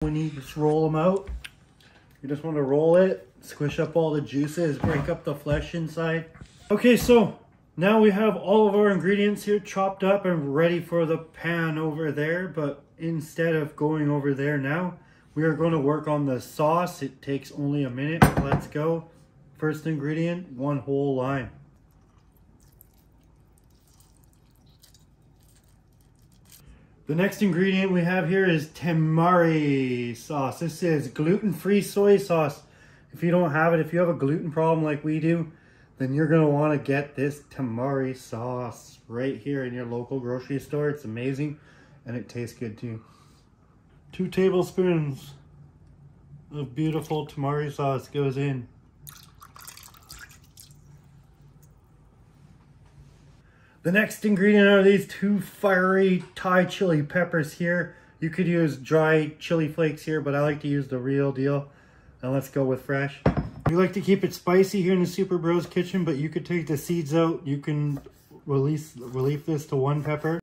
When you just roll them out, you just want to roll it, squish up all the juices, break up the flesh inside. Okay, so now we have all of our ingredients here chopped up and ready for the pan over there. But instead of going over there now, we are going to work on the sauce. It takes only a minute. Let's go. First ingredient, 1 whole lime. The next ingredient we have here is Tamari sauce. This is gluten-free soy sauce. If you don't have it, if you have a gluten problem like we do, then you're going to want to get this Tamari sauce right here in your local grocery store. It's amazing and it tastes good too. 2 tablespoons of beautiful Tamari sauce goes in. The next ingredient are these 2 fiery Thai chili peppers here. You could use dry chili flakes here, but I like to use the real deal. And let's go with fresh. We like to keep it spicy here in the Super Bros kitchen, but you could take the seeds out. You can release this to 1 pepper.